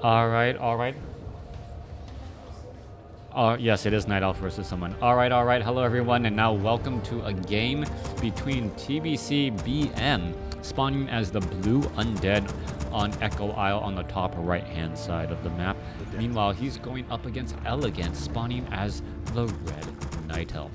All right, all right. Yes, it is Night Elf versus someone. All right, all right. Hello, everyone, and now welcome to a game between TBC BM, spawning as the blue undead on Echo Isle on the top right-hand side of the map. Meanwhile, he's going up against Elegant, spawning as the red Night Elf.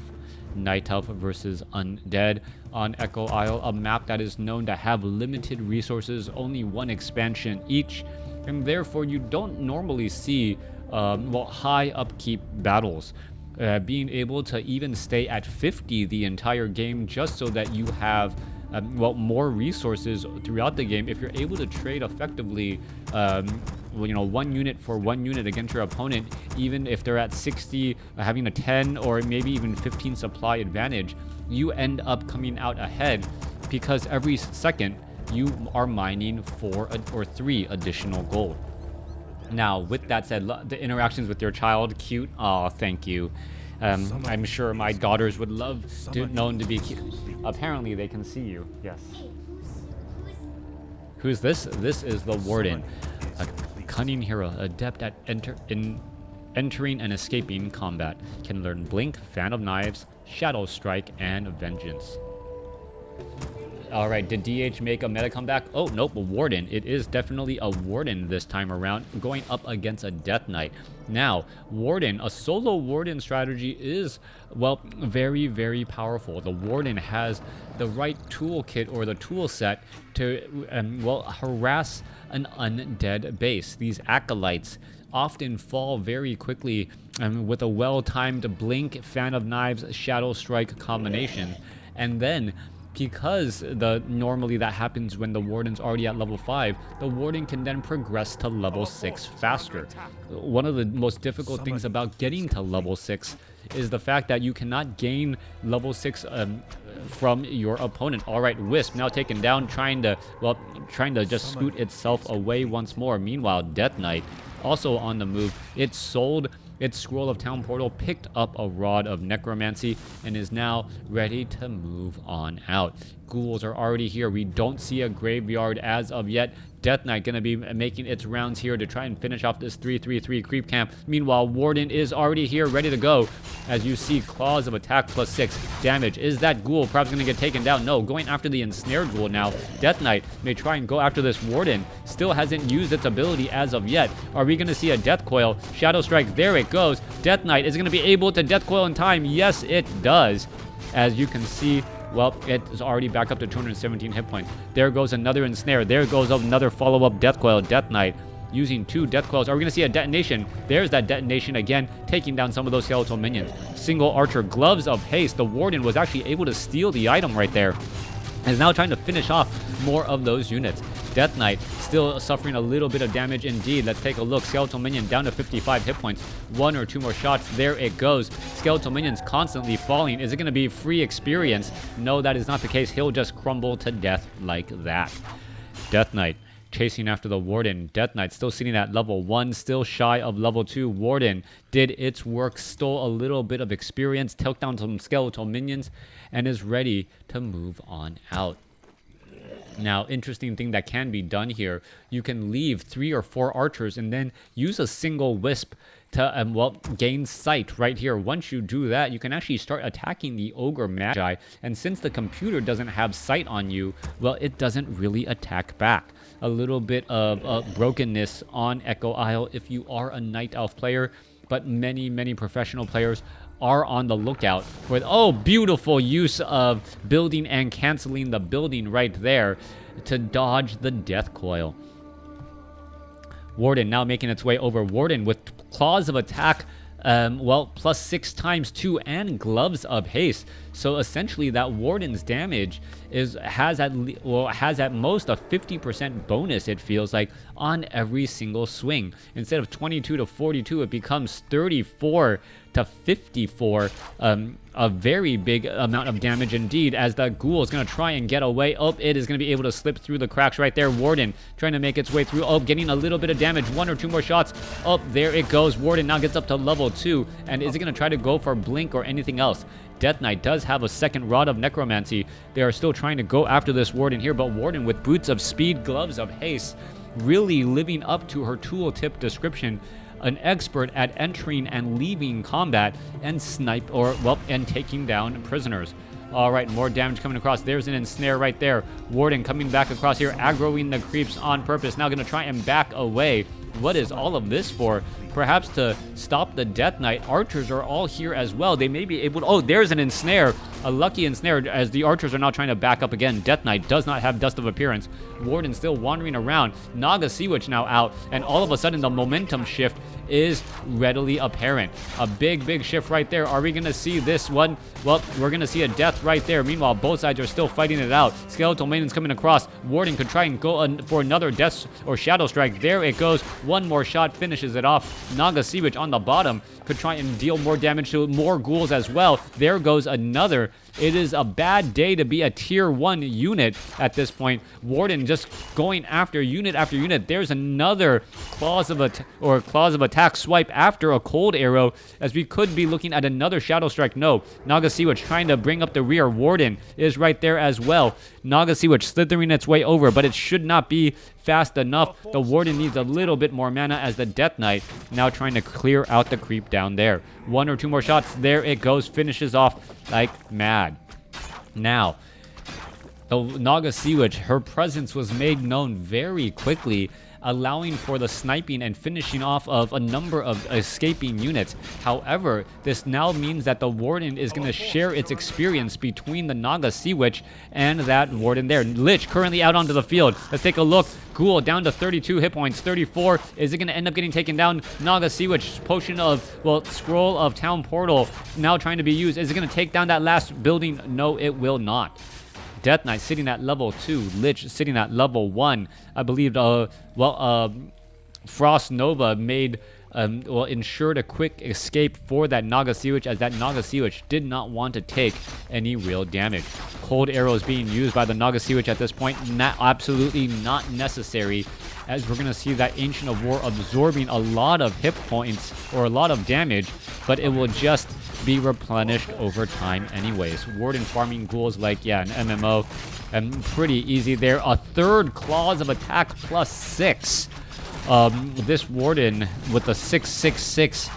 Night Elf versus Undead on Echo Isle, a map that is known to have limited resources, only one expansion each, and therefore you don't normally see high upkeep battles. Being able to even stay at 50 the entire game just so that you have more resources throughout the game. If you're able to trade effectively, one unit for one unit against your opponent, even if they're at 60, having a 10 or maybe even 15 supply advantage, you end up coming out ahead because every second you are mining 4 or 3 additional gold. Now, with that said, the interactions with your child, cute. Oh, thank you. I'm sure my daughters would love known to be cute. Apparently, they can see you. Yes. Who's this? This is the Warden, a cunning hero, adept at entering and escaping combat. Can learn Blink, Fan of Knives, Shadow Strike, and Vengeance. All right, did DH make a meta comeback? Oh, nope, a Warden. It is definitely a Warden this time around, going up against a Death Knight. Now, Warden, a solo Warden strategy is, well, very, very powerful. The Warden has the right toolkit or the tool set to, harass an undead base. These acolytes often fall very quickly with a well-timed Blink, Fan of Knives, Shadow Strike combination. And then because normally that happens when the Warden's already at level 5, the Warden can then progress to level 6 faster. One of the most difficult things about getting to level 6 is the fact that you cannot gain level 6 from your opponent. All right, Wisp now taken down, trying to just scoot itself away once more. Meanwhile, Death Knight also on the move. It sold its Scroll of Town Portal, picked up a Rod of Necromancy, and is now ready to move on out. Ghouls are already here. We don't see a graveyard as of yet. Death Knight going to be making its rounds here to try and finish off this 3-3-3 creep camp. Meanwhile, Warden is already here, ready to go. As you see, Claws of Attack plus 6 damage. Is that Ghoul perhaps going to get taken down? No, going after the Ensnared Ghoul now. Death Knight may try and go after this Warden. Still hasn't used its ability as of yet. Are we going to see a Death Coil? Shadow Strike, there it goes. Death Knight is going to be able to Death Coil in time. Yes, it does. As you can see, well, it is already back up to 217 hit points. There goes another Ensnare. There goes another follow-up Death Coil. Death Knight using 2 Death Coils. Are we going to see a detonation? There's that detonation again, taking down some of those skeletal minions. Single Archer, Gloves of Haste. The Warden was actually able to steal the item right there. And is now trying to finish off more of those units. Death Knight still suffering a little bit of damage indeed. Let's take a look. Skeletal Minion down to 55 hit points. 1 or 2 more shots. There it goes. Skeletal Minions constantly falling. Is it going to be free experience? No, that is not the case. He'll just crumble to death like that. Death Knight chasing after the Warden. Death Knight still sitting at level 1, still shy of level 2. Warden did its work, stole a little bit of experience, took down some skeletal minions, and is ready to move on out. Now, interesting thing that can be done here, you can leave 3 or 4 archers and then use a single wisp to gain sight right here. Once you do that, you can actually start attacking the Ogre Magi, and since the computer doesn't have sight on you, well, it doesn't really attack back. A little bit of brokenness on Echo Isle if you are a Night Elf player, but many professional players are on the lookout for beautiful use of building and canceling the building right there to dodge the Death Coil. Warden now making its way over. Warden with Claws of Attack, plus 6 times 2 and Gloves of Haste. So essentially that Warden's damage has at most a 50% bonus, it feels like, on every single swing. Instead of 22 to 42, it becomes 34 to 54. A very big amount of damage indeed, as the Ghoul is going to try and get away. It is going to be able to slip through the cracks right there. Warden trying to make its way through. Getting a little bit of damage. 1 or 2 more shots. There it goes. Warden now gets up to level 2. And is it going to try to go for Blink or anything else? Death Knight does have a second Rod of Necromancy. They are still trying to go after this Warden here, but Warden with Boots of Speed, Gloves of Haste, really living up to her tooltip description. An expert at entering and leaving combat and and taking down prisoners. All right, more damage coming across. There's an ensnare right there. Warden coming back across here, aggroing the creeps on purpose. Now going to try and back away. What is all of this for? Perhaps to stop the Death Knight. Archers are all here as well. They may be able to... Oh, there's an ensnare. A lucky ensnare as the archers are now trying to back up again. Death Knight does not have Dust of Appearance. Warden still wandering around. Naga Sea Witch now out. And all of a sudden, the momentum shift is readily apparent. A big shift right there. Are we going to see this one? Well, we're going to see a death right there. Meanwhile, both sides are still fighting it out. Skeletal Maiden's coming across. Warden could try and go for another death or shadow strike. There it goes. One more shot finishes it off. Naga Sea Witch on the bottom could try and deal more damage to more ghouls as well. There goes another. It is a bad day to be a tier 1 unit at this point. Warden just going after unit after unit. There's another claws of attack swipe after a cold arrow, as we could be looking at another shadow strike. No, Naga Sea Witch trying to bring up the rear. Warden is right there as well. Naga Sea Witch slithering its way over, but it should not be fast enough. The Warden needs a little bit more mana as the Death Knight now trying to clear out the creep down there. One or two more shots. There it goes. Finishes off like mad. Now, the Naga Sea Witch, her presence was made known very quickly, allowing for the sniping and finishing off of a number of escaping units. However, this now means that the Warden is going to share its experience between the Naga Sea Witch and that Warden there. Lich currently out onto the field. Let's take a look. Ghoul down to 32 hit points, 34. Is it going to end up getting taken down? Naga Sea Witch, potion of, well, scroll of town portal now trying to be used. Is it going to take down that last building? No, it will not. Death Knight sitting at level 2, Lich sitting at level 1. I believe, Frost Nova made, ensured a quick escape for that Naga Sea Witch, as that Naga Sea Witch did not want to take any real damage. Cold arrows being used by the Naga Sea Witch at this point, absolutely not necessary, as we're going to see that Ancient of War absorbing a lot of hit points or a lot of damage, but it will just be replenished over time anyways. Warden farming ghouls like, yeah, an MMO, and pretty easy there. A third claws of attack plus 6. This Warden with the 666,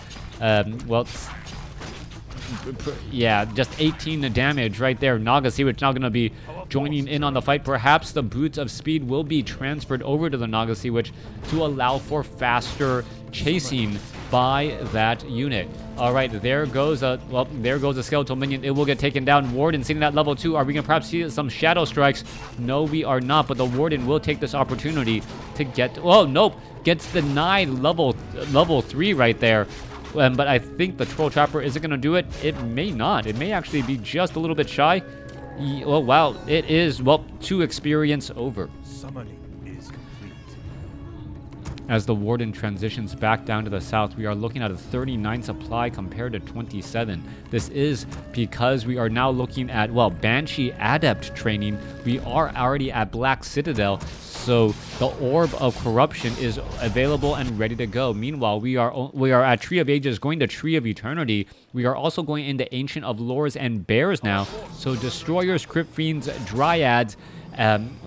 yeah, just 18 damage right there. Naga Sea Witch now going to be joining in on the fight. Perhaps the Boots of Speed will be transferred over to the Naga Sea Witch to allow for faster chasing by that unit. All right, there goes a skeletal minion. It will get taken down. Warden sitting at level 2. Are we going to perhaps see some shadow strikes? No, we are not, but the Warden will take this opportunity to get... Oh, nope. Gets denied level 3 right there. But I think the Troll Trapper, is it going to do it? It may not. It may actually be just a little bit shy. Oh, wow. It is, well, 2 experience over. Summoning is complete. As the Warden transitions back down to the south, we are looking at a 39 supply compared to 27. This is because we are now looking at, well, Banshee Adept training. We are already at Black Citadel, so the Orb of Corruption is available and ready to go. Meanwhile, we are at Tree of Ages, going to Tree of Eternity. We are also going into Ancient of Lores and Bears now. So Destroyers, Crypt Fiends, Dryads,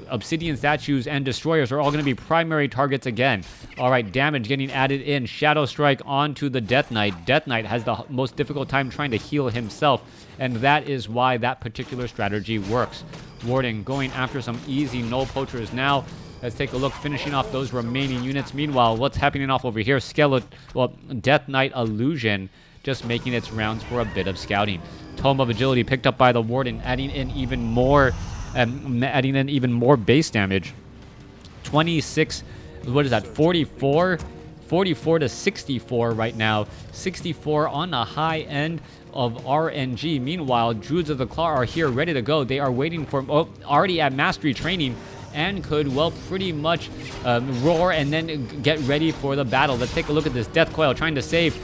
Obsidian Statues, and Destroyers are all going to be primary targets again. All right, damage getting added in. Shadow Strike onto the Death Knight. Death Knight has the most difficult time trying to heal himself, and that is why that particular strategy works. Warden going after some easy null poachers now. Let's take a look, finishing off those remaining units. Meanwhile, what's happening off over here? Death Knight Illusion just making its rounds for a bit of scouting. Tome of Agility picked up by the Warden, adding in even more base damage. 26, what is that, 44 to 64 right now. 64 on the high end of RNG. Meanwhile, Druids of the Claw are here ready to go. They are waiting for, already at mastery training, and could, well, pretty much roar and then get ready for the battle. Let's take a look at this Death Coil trying to save.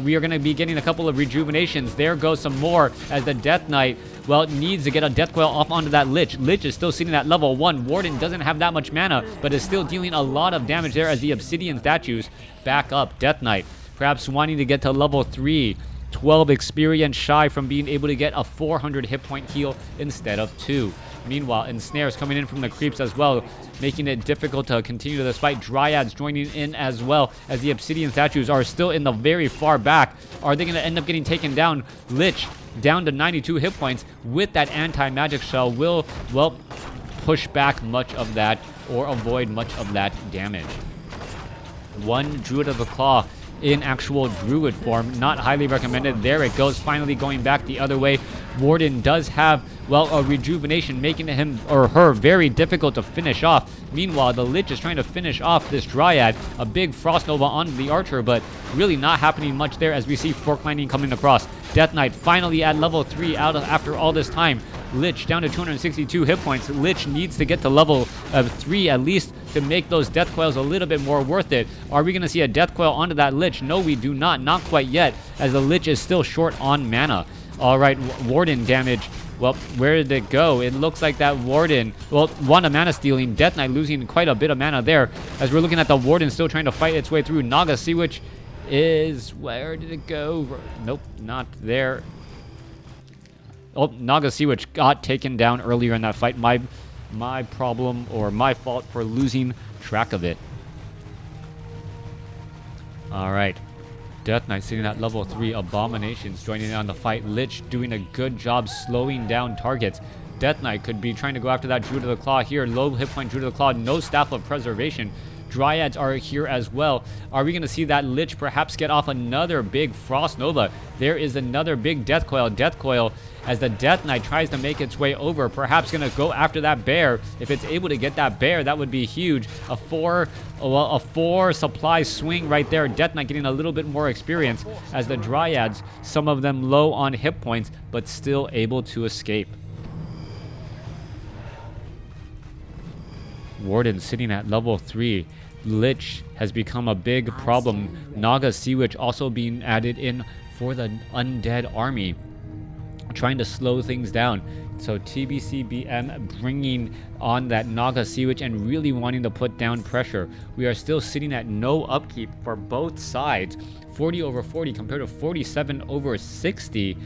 We are going to be getting a couple of rejuvenations. There goes some more as the Death Knight, well, needs to get a Death Coil off onto that Lich. Lich is still sitting at level 1. Warden doesn't have that much mana, but is still dealing a lot of damage there as the Obsidian Statues back up. Death Knight perhaps wanting to get to level 3. 12 experience shy from being able to get a 400 hit point heal instead of 2. Meanwhile, ensnares coming in from the creeps as well, making it difficult to continue this fight. Dryads joining in as well, as the obsidian statues are still in the very far back. Are they going to end up getting taken down? Lich down to 92 hit points with that anti-magic shell will, well, push back much of that or avoid much of that damage. One Druid of the Claw in actual druid form, not highly recommended. There it goes, finally going back the other way. Warden does have, well, a rejuvenation, making him or her very difficult to finish off. Meanwhile, the Lich is trying to finish off this Dryad. A big Frost Nova on the Archer, but really not happening much there as we see Fork Lightning coming across. Death Knight finally at level 3 after all this time. Lich down to 262 hit points. Lich needs to get to level 3 at least to make those death coils a little bit more worth it. Are we going to see a death coil onto that Lich? No, we do not. Not quite yet, as the Lich is still short on mana. All right, Warden damage. Well, where did it go? It looks like that Warden, well, one of mana stealing. Death Knight losing quite a bit of mana there, as we're looking at the Warden still trying to fight its way through. Naga Sea Witch is, where did it go? Nope, not there. Oh, Naga Sea Witch got taken down earlier in that fight. My problem, or my fault for losing track of it. All right. Death Knight sitting at level 3. Abominations joining in on the fight. Lich doing a good job slowing down targets. Death Knight could be trying to go after that Druid of the Claw here. Low hit point Druid of the Claw. No Staff of Preservation. Dryads are here as well. Are we going to see that Lich perhaps get off another big Frost Nova? There is another big Death Coil. Death Coil as the Death Knight tries to make its way over. Perhaps going to go after that bear. If it's able to get that bear, that would be huge. A four supply swing right there. Death Knight getting a little bit more experience as the Dryads, some of them low on hit points, but still able to escape. Warden sitting at level 3. Lich has become a big problem. Naga Sea Witch also being added in for the undead army, trying to slow things down. So TBCBM bringing on that Naga Sea Witch and really wanting to put down pressure. We are still sitting at no upkeep for both sides. 40 over 40 compared to 47 over 60.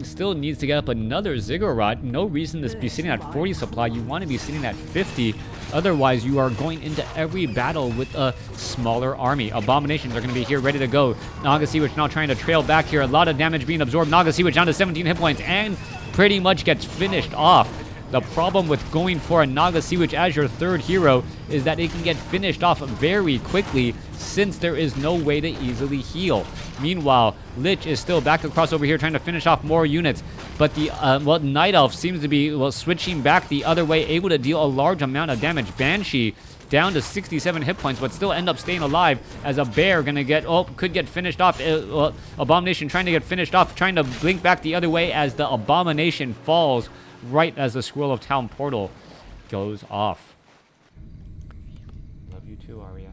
Still needs to get up another Ziggurat. No reason to be sitting at 40 supply. You want to be sitting at 50. Otherwise, you are going into every battle with a smaller army. Abominations are going to be here ready to go. Naga Sea Witch now trying to trail back here. A lot of damage being absorbed. Naga Sea Witch down to 17 hit points and pretty much gets finished off. The problem with going for a Naga Sea Witch as your third hero is that it can get finished off very quickly since there is no way to easily heal. Meanwhile, Lich is still back across over here trying to finish off more units, but the Night Elf seems to be switching back the other way, able to deal a large amount of damage. Banshee down to 67 hit points, but still end up staying alive as a bear gonna get, could get finished off. Abomination trying to get finished off, trying to blink back the other way as the Abomination falls right as the Scroll of Town portal goes off. Love you too, Arya.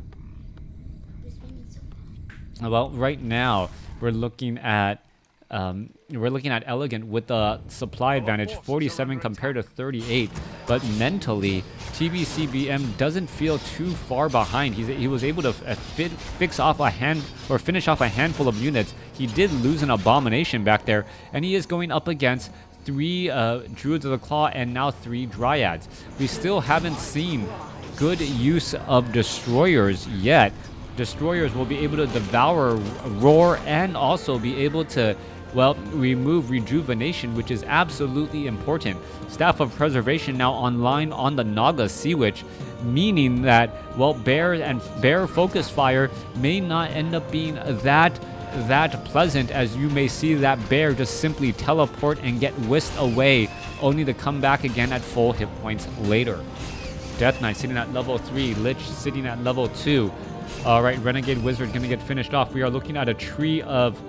Well, right now we're looking at Elegant with a supply advantage, 47 compared to 38. But mentally, TBCBM doesn't feel too far behind. He was able to finish off a handful of units. He did lose an Abomination back there, and he is going up against 3 Druids of the Claw and now 3 Dryads. We still haven't seen good use of Destroyers yet. Destroyers will be able to devour, roar, and also be able to, well, remove rejuvenation, which is absolutely important. Staff of Preservation now online on the Naga Sea Witch, meaning that, well, bear focus fire may not end up being that pleasant, as you may see that bear just simply teleport and get whisked away, only to come back again at full hit points later. Death Knight sitting at level 3, Lich sitting at level 2. All right, Renegade Wizard gonna get finished off. We are looking at a tree of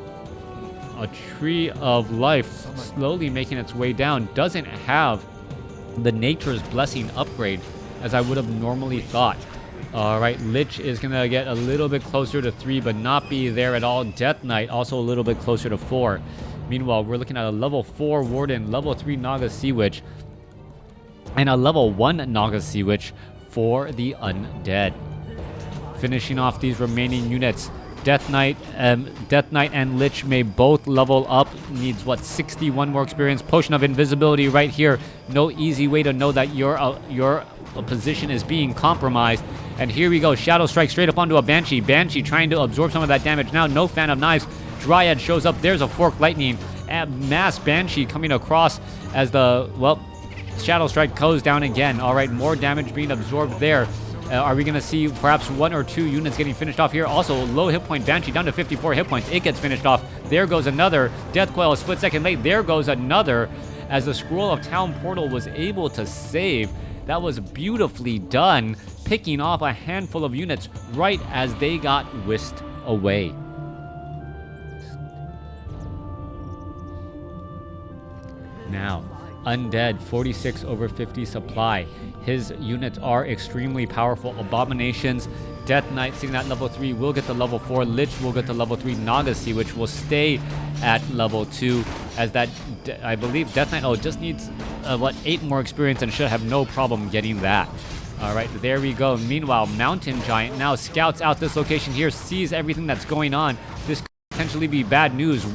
life slowly making its way down. Doesn't have the Nature's Blessing upgrade as I would have normally thought. All right, Lich is going to get a little bit closer to 3, but not be there at all. Death Knight also a little bit closer to 4. Meanwhile, we're looking at a level 4 Warden, level 3 Naga Sea Witch, and a level 1 Naga Sea Witch for the Undead. Finishing off these remaining units. Death Knight and Lich may both level up. Needs what, 61 more experience. Potion of Invisibility right here. No easy way to know that your position is being compromised. And here we go. Shadow Strike straight up onto a Banshee. Banshee trying to absorb some of that damage. Now no Fan of Knives. Dryad shows up. There's a Forked Lightning. Mass Banshee coming across as the, well, Shadow Strike goes down again. All right, more damage being absorbed there. Are we going to see perhaps 1 or 2 units getting finished off here? Also, low hit point Banshee down to 54 hit points. It gets finished off. There goes another. Death Coil a split second late. There goes another. As the Scroll of Town Portal was able to save. That was beautifully done. Picking off a handful of units right as they got whisked away. Now, Undead, 46 over 50 supply. His units are extremely powerful. Abominations, Death Knight sitting at level 3 will get to level 4. Lich will get to level 3. Naga Sea Witch will stay at level 2. As that, I believe Death Knight, just needs, 8 more experience and should have no problem getting that. All right, there we go. Meanwhile, Mountain Giant now scouts out this location here, sees everything that's going on. This could potentially be bad news.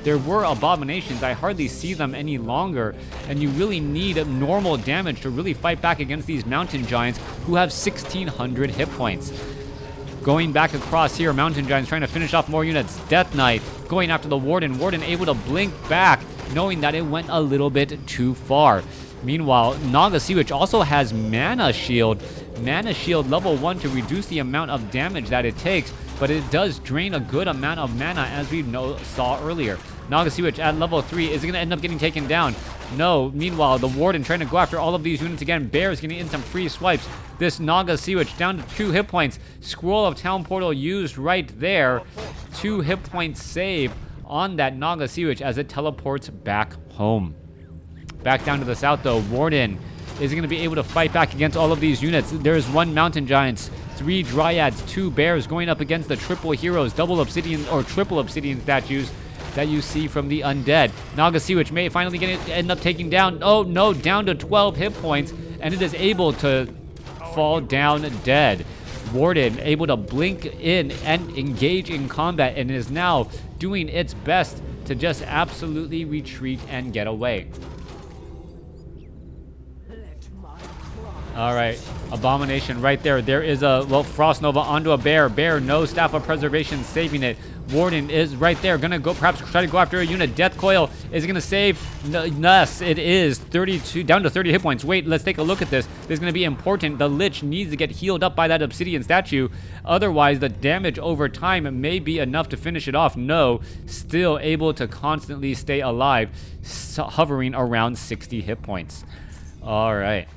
There were abominations. I hardly see them any longer. And you really need normal damage to really fight back against these Mountain Giants who have 1,600 hit points. Going back across here, Mountain Giants trying to finish off more units. Death Knight going after the Warden. Warden able to blink back, knowing that it went a little bit too far. Meanwhile, Naga Sea Witch also has Mana Shield. Mana Shield level 1 to reduce the amount of damage that it takes, but it does drain a good amount of mana, as we saw earlier. Naga Sea Witch at level 3 is going to end up getting taken down. No. Meanwhile, the Warden trying to go after all of these units again. Bear is getting in some free swipes. This Naga Sea Witch down to 2 hit points. Scroll of Town Portal used right there. 2 hit points save on that Naga Sea Witch as it teleports back home. Back down to the south though, Warden is going to be able to fight back against all of these units. There's 1 Mountain Giants, 3 Dryads, 2 Bears going up against the triple heroes, double obsidian or triple obsidian statues that you see from the undead. Naga Sea Witch may finally end up taking down, oh no, down to 12 hit points, and it is able to fall down dead. Warden able to blink in and engage in combat and is now doing its best to just absolutely retreat and get away. All right, Abomination right there. There is a, Frost Nova onto a Bear. Bear, no Staff of Preservation, saving it. Warden is right there. Gonna go, perhaps try to go after a unit. Death Coil is gonna save. Yes, it is. 32, down to 30 hit points. Wait, let's take a look at this. This is gonna be important. The Lich needs to get healed up by that Obsidian statue. Otherwise, the damage over time may be enough to finish it off. No, still able to constantly stay alive, hovering around 60 hit points. All right.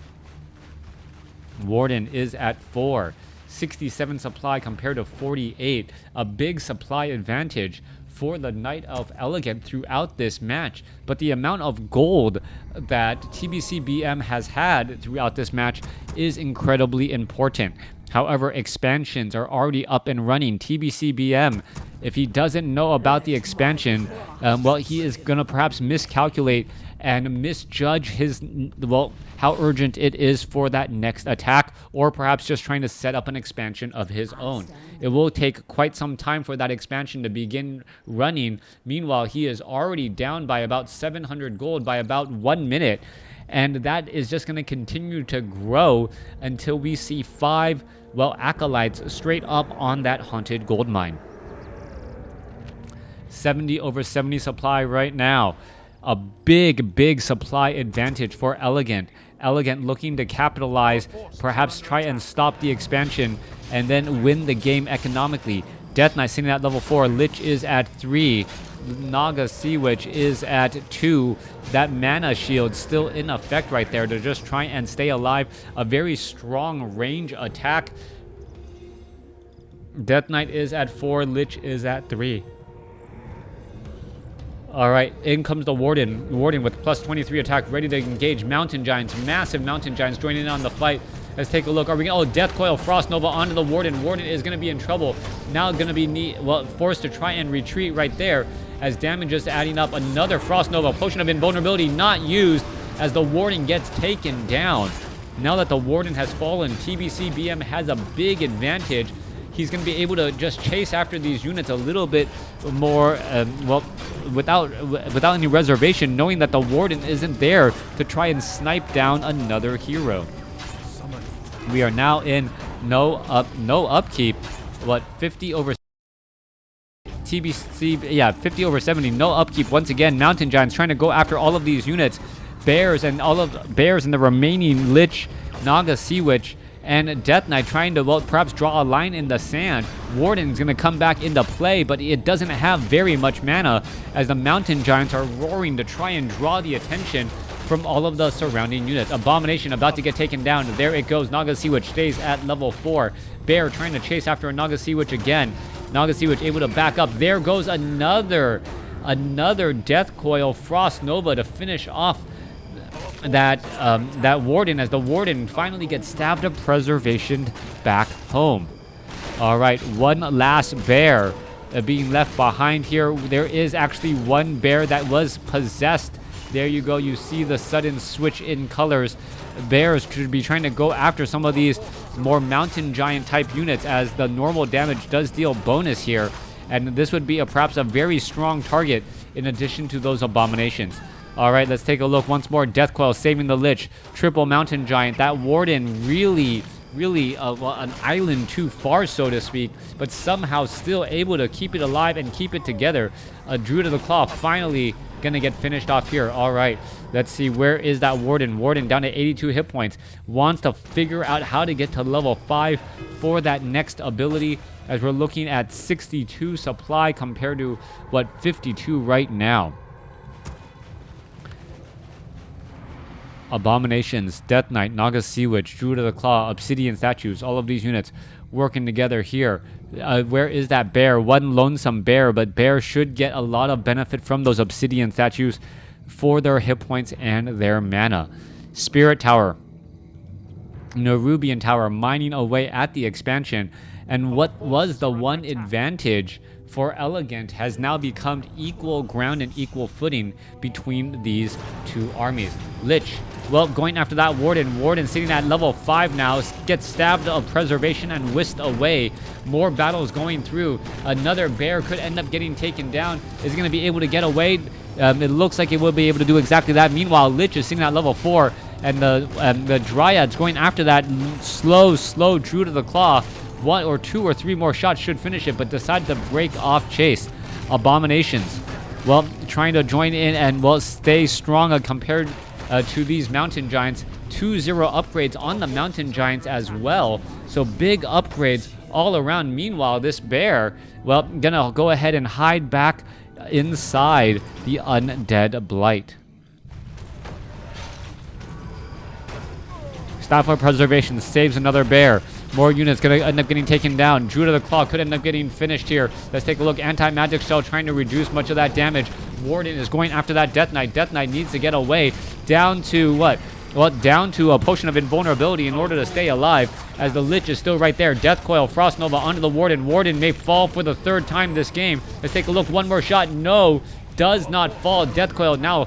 Warden is at 4. 67 supply compared to 48. A big supply advantage for the Knight of Elegant throughout this match. But the amount of gold that TBCBM has had throughout this match is incredibly important. However, expansions are already up and running. TBCBM, if he doesn't know about the expansion, he is going to perhaps miscalculate and misjudge his, how urgent it is for that next attack, or perhaps just trying to set up an expansion of his own. It will take quite some time for that expansion to begin running. Meanwhile, he is already down by about 700 gold by about 1 minute, and that is just going to continue to grow until we see 5, acolytes straight up on that haunted gold mine. 70 over 70 supply right now. A big supply advantage for Elegant. Elegant looking to capitalize, perhaps try and stop the expansion, and then win the game economically. Death Knight sitting at level 4. Lich is at 3. Naga Sea Witch is at 2. That Mana Shield still in effect right there to just try and stay alive. A very strong range attack. Death Knight is at 4. Lich is at 3. All right, in comes the Warden. Warden with plus 23 attack, ready to engage. Mountain Giants, massive Mountain Giants joining in on the fight. Let's take a look. Are we going to, Death Coil, Frost Nova onto the Warden. Warden is going to be in trouble. Now going to be, forced to try and retreat right there as damage is adding up. Another Frost Nova, Potion of Invulnerability not used as the Warden gets taken down. Now that the Warden has fallen, TBCBM has a big advantage. he's going to be able to just chase after these units a little bit more, well, without any reservation, knowing that the Warden isn't there to try and snipe down another hero. We are now in no upkeep. What, 50 over TBC, yeah, 50 over 70, no upkeep. Once again, Mountain Giants trying to go after all of these units. Bears and the remaining Lich, Naga Sea Witch, and Death Knight trying to, well, perhaps draw a line in the sand. Warden's going to come back into play, but it doesn't have very much mana as the Mountain Giants are roaring to try and draw the attention from all of the surrounding units. Abomination about to get taken down. There it goes. Naga Sea Witch stays at level 4. Bear trying to chase after a Naga Sea Witch again. Naga Sea Witch able to back up. There goes another Death Coil Frost Nova to finish off that Warden, as the Warden finally gets stabbed of preservation back home. All right, one last bear being left behind here. There is actually one bear that was possessed. There you go. You see the sudden switch in colors. Bears should be trying to go after some of these more Mountain Giant type units, as the normal damage does deal bonus here. And this would be perhaps a very strong target in addition to those Abominations. All right, let's take a look once more. Death Coil saving the Lich. Triple Mountain Giant. That Warden really an island too far, so to speak, but somehow still able to keep it alive and keep it together. Druid of the Claw finally gonna get finished off here. All right, let's see, where is that Warden? Warden down to 82 hit points. Wants to figure out how to get to level 5 for that next ability, as we're looking at 62 supply compared to, what, 52 right now. Abominations, Death Knight, Naga Sea Witch, Druid of the Claw, Obsidian Statues, all of these units working together here. Where is that bear? One lonesome bear, but bear should get a lot of benefit from those Obsidian Statues for their hit points and their mana. Spirit Tower, Nerubian Tower mining away at the expansion, and what was the one advantage for Elegant has now become equal ground and equal footing between these two armies. Lich, well, going after that Warden. Warden sitting at level 5 now, gets stabbed of preservation and whisked away. More battles going through. Another bear could end up getting taken down. Is going to be able to get away. It looks like it will be able to do exactly that. Meanwhile, Lich is sitting at level 4, and the Dryads going after that slow Druid of the Claw. 1 or 2 or 3 more shots should finish it, but decided to break off chase. Abominations, well, trying to join in and, well, stay strong compared to these Mountain Giants. 2-0 upgrades on the Mountain Giants as well, so big upgrades all around. Meanwhile, this bear, well, gonna go ahead and hide back inside the Undead Blight. Staff of Preservation saves another bear. More units going to end up getting taken down. Druid of the Claw could end up getting finished here. Let's take a look. Anti-Magic Shell trying to reduce much of that damage. Warden is going after that Death Knight. Death Knight needs to get away. Down to what? Well, down to a Potion of Invulnerability in order to stay alive, as the Lich is still right there. Death Coil, Frost Nova onto the Warden. Warden may fall for the 3rd time this game. Let's take a look. One more shot. No, does not fall. Death Coil now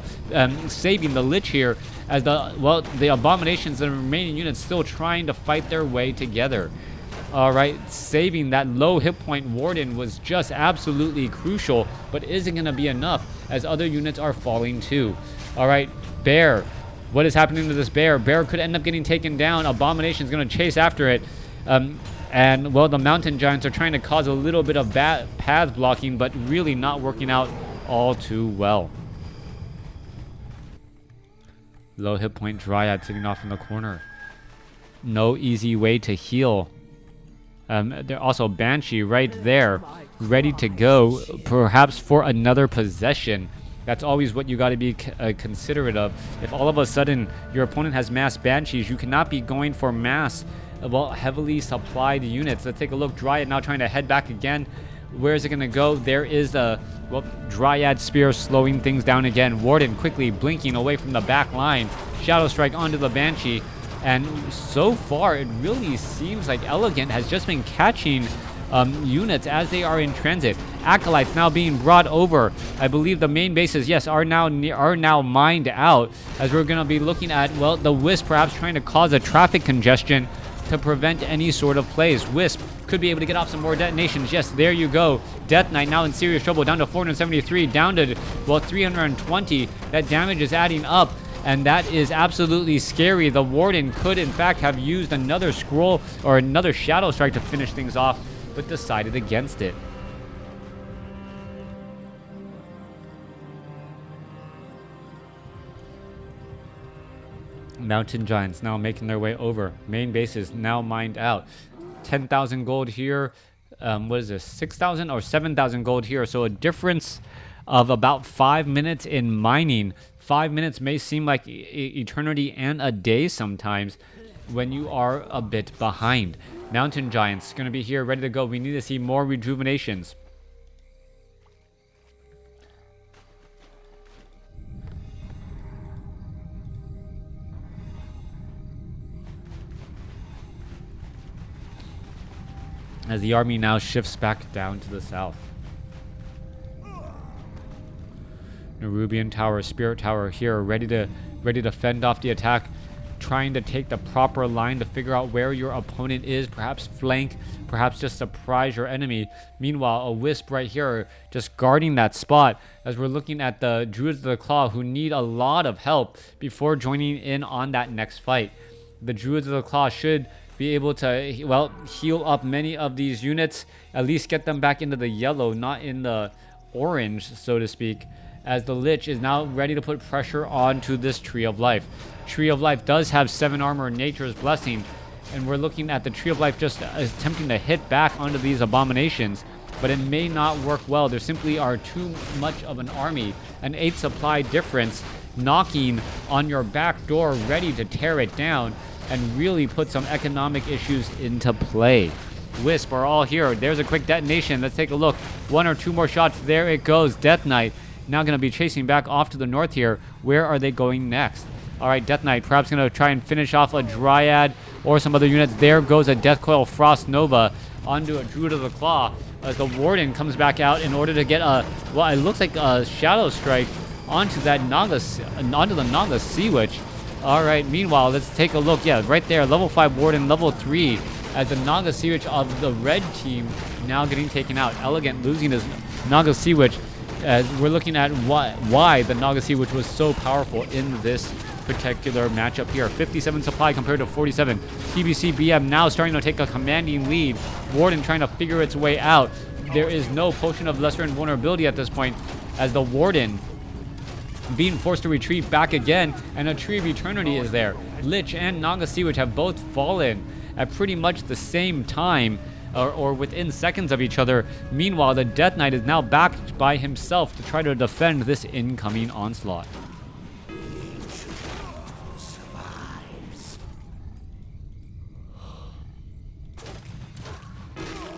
saving the Lich here, as the Abominations and the remaining units still trying to fight their way together. All right, saving that low hit point Warden was just absolutely crucial, but isn't going to be enough as other units are falling too. All right, Bear. What is happening to this Bear? Bear could end up getting taken down. Abomination's going to chase after it. And, well, the Mountain Giants are trying to cause a little bit of bad path blocking, but really not working out all too well. Low hit point Dryad sitting off in the corner. No easy way to heal. There also Banshee right there, ready to go, perhaps for another possession. That's always what you got to be considerate of. If all of a sudden your opponent has mass Banshees, you cannot be going for mass, well, heavily supplied units. Let's take a look. Dryad now trying to head back again. Where is it going to go? There is a, well, Dryad Spear slowing things down again. Warden quickly blinking away from the back line. Shadow Strike onto the Banshee. And so far, it really seems like Elegant has just been catching units as they are in transit. Acolytes now being brought over. I believe the main bases, yes, are now mined out, as we're going to be looking at, well, the Wisp perhaps trying to cause a traffic congestion to prevent any sort of plays. Wisp could be able to get off some more detonations. Yes, there you go. Death Knight now in serious trouble, down to 473, down to, well, 320. That damage is adding up, and that is absolutely scary. The Warden could, in fact, have used another scroll or another Shadow Strike to finish things off, but decided against it. Mountain Giants now making their way over. Main base is now mined out. 10,000 gold here. What is this? 6,000 or 7,000 gold here. So a difference of about 5 minutes in mining. 5 minutes may seem like eternity and a day sometimes when you are a bit behind. Mountain Giants going to be here ready to go. We need to see more rejuvenations. As the army now shifts back down to the south. Nerubian Tower, Spirit Tower here, ready to fend off the attack, trying to take the proper line to figure out where your opponent is, perhaps flank, perhaps just surprise your enemy. Meanwhile, a Wisp right here just guarding that spot as we're looking at the Druids of the Claw, who need a lot of help before joining in on that next fight. The Druids of the Claw should be able to, well, heal up many of these units, at least get them back into the yellow, not in the orange, so to speak, as the Lich is now ready to put pressure onto this Tree of Life. Tree of Life does have 7 armor, Nature's Blessing, and we're looking at the Tree of Life just attempting to hit back onto these abominations, but it may not work well. There simply are too much of an army, an 8 supply difference, knocking on your back door, ready to tear it down and really put some economic issues into play. Wisp are all here. There's a quick detonation. Let's take a look. 1 or 2 more shots. There it goes. Death Knight now going to be chasing back off to the north here. Where are they going next? All right, Death Knight perhaps going to try and finish off a Dryad or some other units. There goes a Death Coil Frost Nova onto a Druid of the Claw as the Warden comes back out in order to get a, well, it looks like a Shadow Strike onto that onto the Naga Sea Witch. All right, meanwhile, let's take a look. Yeah, right there, level 5 Warden, level 3, as the Naga Sea Witch of the red team now getting taken out. Elegant losing his Naga Sea Witch, as we're looking at why the Naga Sea Witch was so powerful in this particular matchup here. 57 supply compared to 47. TBC BM now starting to take a commanding lead. Warden trying to figure its way out. There is no Potion of Lesser Invulnerability at this point, as the Warden being forced to retreat back again, and a Tree of Eternity is there. Lich and Naga Sea Witch have both fallen at pretty much the same time, or within seconds of each other. Meanwhile, the Death Knight is now backed by himself to try to defend this incoming onslaught.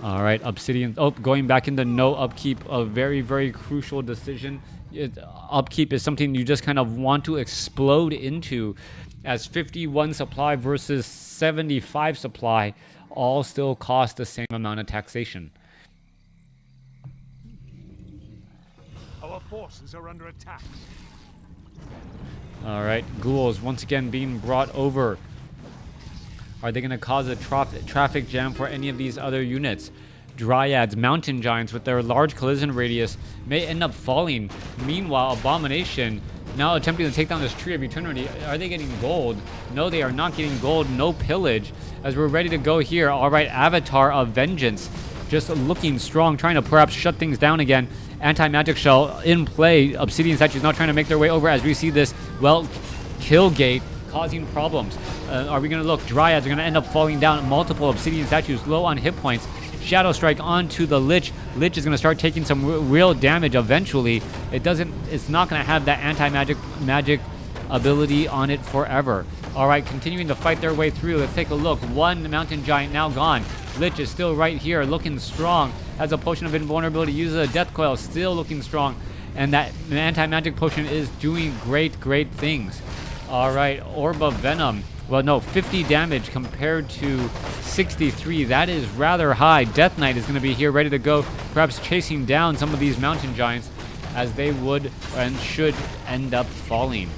All right, Obsidian, going back into no upkeep, a very, very crucial decision. Upkeep is something you just kind of want to explode into, as 51 supply versus 75 supply all still cost the same amount of taxation. Our forces are under attack. All right, ghouls once again being brought over. Are they going to cause a traffic jam for any of these other units? Dryads, Mountain Giants with their large collision radius may end up falling. Meanwhile, Abomination now attempting to take down this Tree of Eternity. Are they getting gold? No, they are not getting gold. No pillage, as we're ready to go here. All right, Avatar of Vengeance just looking strong, trying to perhaps shut things down again. Anti-magic shell in play. Obsidian statues now trying to make their way over as we see this, well, kill gate causing problems. Are we going to look? Dryads are going to end up falling down. Multiple Obsidian statues low on hit points. Shadow Strike onto the Lich. Lich is going to start taking some real damage eventually. It's not going to have that anti-magic ability on it forever. All right, continuing to fight their way through. Let's take a look. 1 Mountain Giant now gone. Lich is still right here, looking strong. Has a Potion of Invulnerability, uses a Death Coil, still looking strong. And that anti-magic potion is doing great things. All right, Orb of Venom. Well, no, 50 damage compared to 63. That is rather high. Death Knight is going to be here ready to go, perhaps chasing down some of these Mountain Giants, as they would and should end up falling.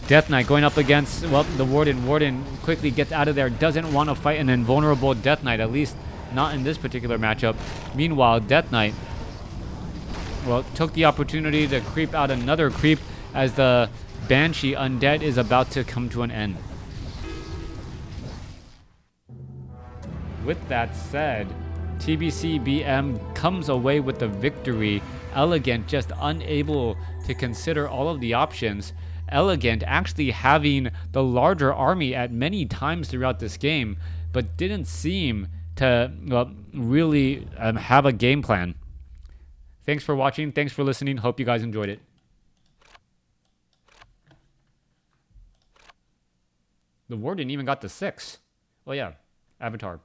Death Knight going up against, well, the Warden. Warden quickly gets out of there. Doesn't want to fight an invulnerable Death Knight, at least not in this particular matchup. Meanwhile, Death Knight, well, took the opportunity to creep out another creep as the Banshee Undead is about to come to an end. With that said, TBC BM comes away with the victory. Elegant just unable to consider all of the options. Elegant actually having the larger army at many times throughout this game, but didn't seem to really have a game plan. Thanks for watching. Thanks for listening. Hope you guys enjoyed it. The Warden even got the 6. Well, yeah, Avatar.